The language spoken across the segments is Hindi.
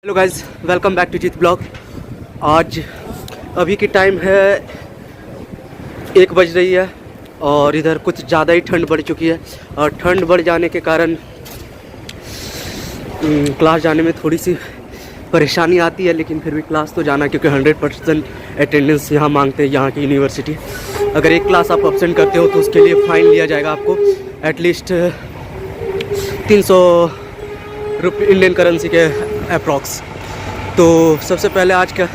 Hello guys, welcome back to Jeet blog. आज अभी की टाइम है 1 बज रही है और इधर कुछ ज़्यादा ही ठंड बढ़ चुकी है। और ठंड बढ़ जाने के कारण क्लास जाने में थोड़ी सी परेशानी आती है, लेकिन फिर भी क्लास तो जाना, क्योंकि 100% अटेंडेंस यहाँ मांगते हैं यहाँ की यूनिवर्सिटी। अगर एक क्लास आप अब्सेंट करते हो तो उसके लिए फ़ाइन लिया जाएगा आपको एटलीस्ट 300 रुपये इंडियन करेंसी के अप्रॉक्स। तो सबसे पहले आज का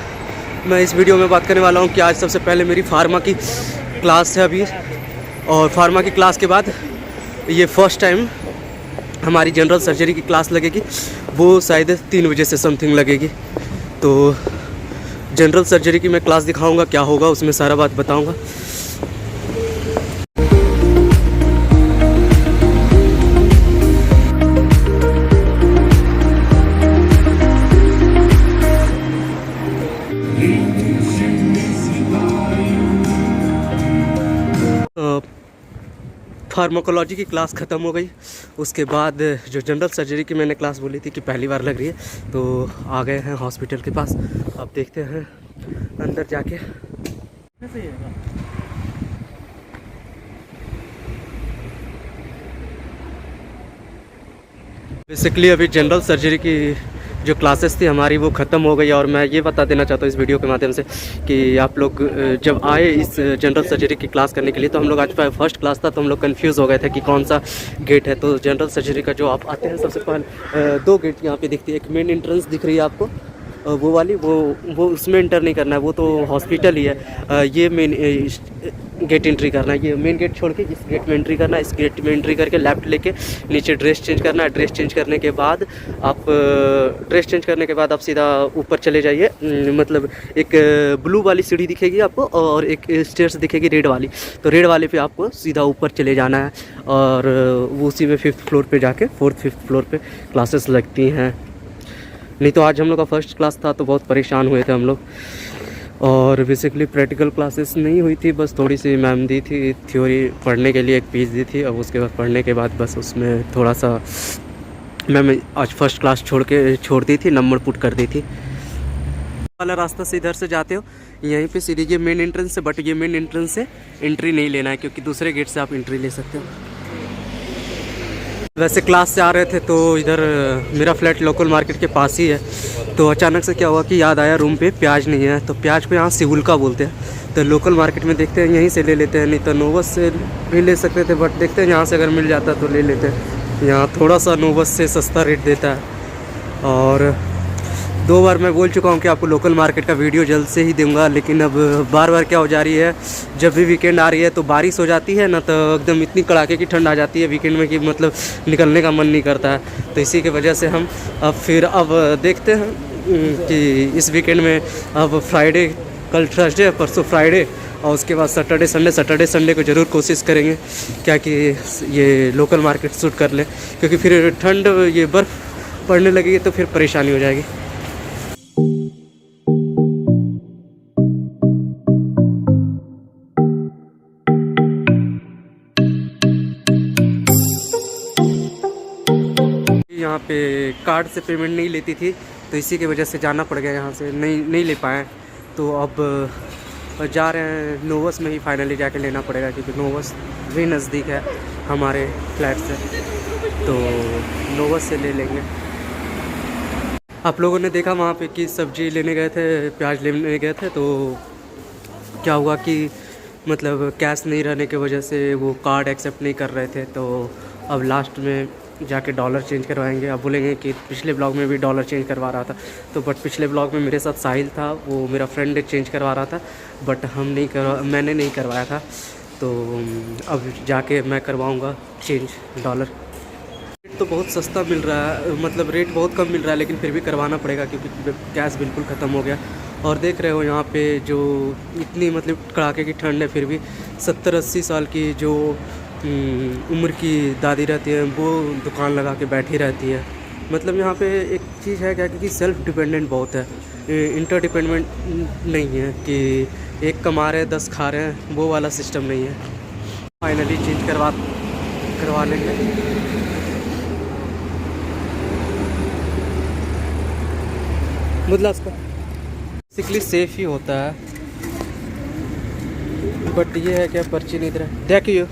मैं इस वीडियो में बात करने वाला हूँ कि आज सबसे पहले मेरी फार्मा की क्लास है अभी, और फार्मा की क्लास के बाद ये फर्स्ट टाइम हमारी जनरल सर्जरी की क्लास लगेगी। वो शायद 3 बजे से समथिंग लगेगी। तो जनरल सर्जरी की मैं क्लास दिखाऊंगा, क्या होगा उसमें सारा बात बताऊंगा। फार्माकोलॉजी की क्लास ख़त्म हो गई। उसके बाद जो जनरल सर्जरी की मैंने क्लास बोली थी कि पहली बार लग रही है, तो आ गए हैं हॉस्पिटल के पास। अब देखते हैं अंदर जाके। बेसिकली अभी जनरल सर्जरी की जो क्लासेस थी हमारी वो ख़त्म हो गई। और मैं ये बता देना चाहता हूँ इस वीडियो के माध्यम से कि आप लोग जब आए इस जनरल सर्जरी की क्लास करने के लिए, तो हम लोग आज फर्स्ट क्लास था तो हम लोग कंफ्यूज हो गए थे कि कौन सा गेट है। तो जनरल सर्जरी का जो आप आते हैं, सबसे पहले 2 गेट यहाँ पे दिखती है। एक मेन एंट्रेंस दिख रही है आपको, वो वाली, वो उसमें एंटर नहीं करना है, वो तो हॉस्पिटल ही है। ये मेन गेट एंट्री करना है। ये मेन गेट छोड़ के इस गेट में एंट्री करना है। इस गेट में एंट्री करके लेफ्ट लेके नीचे ड्रेस चेंज करना है। ड्रेस चेंज करने के बाद आप सीधा ऊपर चले जाइए। मतलब एक ब्लू वाली सीढ़ी दिखेगी आपको और एक स्टेयर्स दिखेगी रेड वाली। तो रेड वाले पे आपको सीधा ऊपर चले जाना है और वो उसी में 5th फ्लोर पे जाके 4th-5th फ्लोर पे क्लासेस लगती हैं। नहीं तो आज हम लोग का फर्स्ट क्लास था तो बहुत परेशान हुए थे हम लोग। और बेसिकली प्रैक्टिकल क्लासेस नहीं हुई थी, बस थोड़ी सी मैम दी थी थ्योरी पढ़ने के लिए, एक पेज दी थी। अब उसके बाद पढ़ने के बाद बस उसमें थोड़ा सा मैम आज फर्स्ट क्लास छोड़ दी थी, नंबर पुट कर दी थी। वाला रास्ता से इधर से जाते हो, यहीं पे सीधी ये मेन एंट्रेंस है, बट ये मेन एंट्रेंस से एंट्री नहीं लेना है क्योंकि दूसरे गेट से आप एंट्री ले सकते हो। वैसे क्लास से आ रहे थे तो इधर मेरा फ्लैट लोकल मार्केट के पास ही है। तो अचानक से क्या हुआ कि याद आया रूम पे प्याज नहीं है, तो प्याज को यहाँ सिहुलका बोलते हैं। तो लोकल मार्केट में देखते हैं यहीं से ले लेते हैं, नहीं तो नोवस से भी ले सकते थे, बट देखते हैं यहाँ से अगर मिल जाता तो ले लेते हैं। यहाँ थोड़ा सा नोवस से सस्ता रेट देता है। और 2 बार मैं बोल चुका हूँ कि आपको लोकल मार्केट का वीडियो जल्द से ही दूंगा, लेकिन अब बार बार क्या हो जा रही है, जब भी वीकेंड आ रही है तो बारिश हो जाती है ना, तो एकदम इतनी कड़ाके की ठंड आ जाती है वीकेंड में कि मतलब निकलने का मन नहीं करता है। तो इसी की वजह से हम अब देखते हैं कि इस वीकेंड में अब फ्राइडे, कल थर्सडे है, परसों फ्राइडे, और उसके बाद सैटरडे संडे को ज़रूर कोशिश करेंगे क्या कि ये लोकल मार्केट शूट कर ले, क्योंकि फिर ठंड, ये बर्फ़ पड़ने लगेगी तो फिर परेशानी हो जाएगी। यहाँ पे कार्ड से पेमेंट नहीं लेती थी, तो इसी की वजह से जाना पड़ गया, यहाँ से नहीं ले पाए। तो अब जा रहे हैं नोवस में ही फाइनली जाके लेना पड़ेगा, क्योंकि नोवस भी नज़दीक है हमारे फ्लैट से, तो नोवस से ले लेंगे। आप लोगों ने देखा वहाँ पे कि सब्ज़ी लेने गए थे, प्याज लेने गए थे, तो क्या हुआ कि मतलब कैश नहीं रहने की वजह से वो कार्ड एक्सेप्ट नहीं कर रहे थे। तो अब लास्ट में जाके डॉलर चेंज करवाएंगे। अब बोलेंगे कि पिछले ब्लॉग में भी डॉलर चेंज करवा रहा था, तो बट पिछले ब्लॉग में मेरे साथ साहिल था, वो मेरा फ्रेंड चेंज करवा रहा था, बट मैंने नहीं करवाया था। तो अब जाके मैं करवाऊँगा चेंज डॉलर। रेट तो बहुत सस्ता मिल रहा है, मतलब रेट बहुत कम मिल रहा है, लेकिन फिर भी करवाना पड़ेगा क्योंकि कैश बिल्कुल ख़त्म हो गया। और देख रहे हो यहाँ पे जो इतनी मतलब कड़ाके की ठंड है, फिर भी 70-80 साल की जो उम्र की दादी रहती है, वो दुकान लगा के बैठी रहती है। मतलब यहाँ पे एक चीज़ है क्या कि सेल्फ़ डिपेंडेंट बहुत है, इंटर डिपेंडेंट नहीं है कि एक कमा रहे 10 खा रहे हैं, वो वाला सिस्टम नहीं है। फाइनली चेंज करवा लेंगे। मुदला उसको बेसिकली सेफ ही होता है, बट ये है क्या पर्ची नहीं दे रहा। Thank you.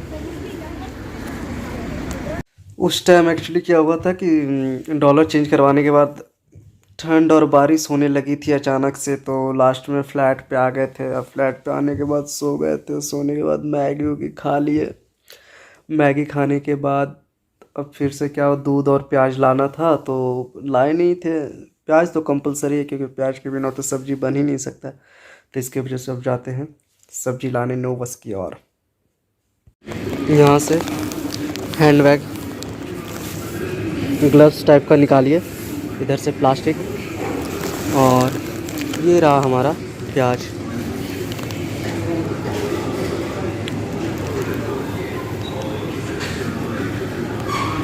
उस टाइम एक्चुअली क्या हुआ था कि डॉलर चेंज करवाने के बाद ठंड और बारिश होने लगी थी अचानक से, तो लास्ट में फ्लैट पे आ गए थे। अब फ्लैट पे आने के बाद सो गए थे। सोने के बाद मैगी वैगी खा लिए। मैगी खाने के बाद अब फिर से क्या दूध और प्याज लाना था, तो लाए नहीं थे। प्याज तो कंपलसरी है क्योंकि प्याज के बिना तो सब्ज़ी बन ही नहीं सकता, तो इसके वजह से अब जाते हैं सब्ज़ी लाने नोवस की ओर। यहाँ से हैंड बैग ग्लव्स टाइप का निकालिए, इधर से प्लास्टिक, और ये रहा हमारा प्याज।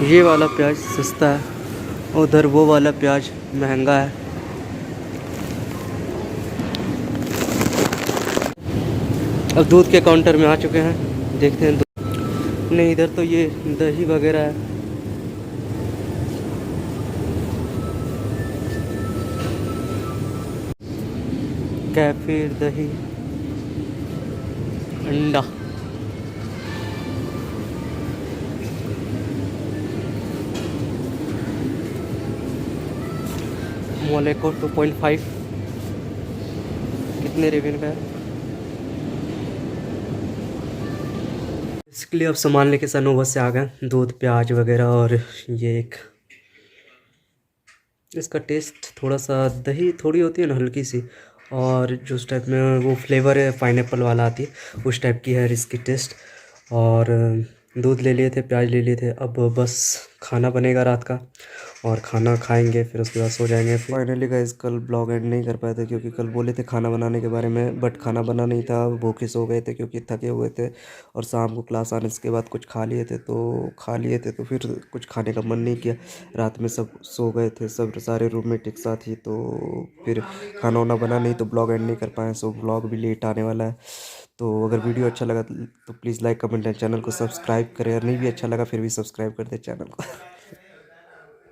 ये वाला प्याज सस्ता है, उधर वो वाला प्याज महंगा है। अब दूध के काउंटर में आ चुके हैं, देखते हैं नहीं इधर तो ये दही वगैरह है। कैफिर, दही, अंडा। मोलेको 2.5 कितने रेवेन का है। बेसिकली अब सामान लेके सनोवर से आ गए, दूध प्याज वगैरह। और ये एक इसका टेस्ट थोड़ा सा, दही थोड़ी होती है ना हल्की सी, और जो उस टाइप में वो फ्लेवर है पाइनएप्पल वाला आती है उस टाइप की है इसकी टेस्ट। और दूध ले लिए थे, प्याज ले लिए थे। अब बस खाना बनेगा रात का, और खाना खाएंगे फिर उसके बाद सो जाएंगे। फाइनली गाइस कल ब्लॉग एंड नहीं कर पाए थे क्योंकि कल बोले थे खाना बनाने के बारे में, बट खाना बना नहीं था। भूखे सो गए थे क्योंकि थके हुए थे, और शाम को क्लास आने के बाद कुछ खा लिए थे, तो फिर कुछ खाने का मन नहीं किया। रात में सब सो गए थे, सब सारे रूममेट एक साथ ही, तो फिर खाना वाना बना नहीं, तो ब्लॉग एंड नहीं कर पाए। सो ब्लॉग भी लेट आने वाला है। तो अगर वीडियो अच्छा लगा तो please like comment and channel को सब्सक्राइब करें, और नहीं भी अच्छा लगा फिर भी सब्सक्राइब कर दे चैनल को।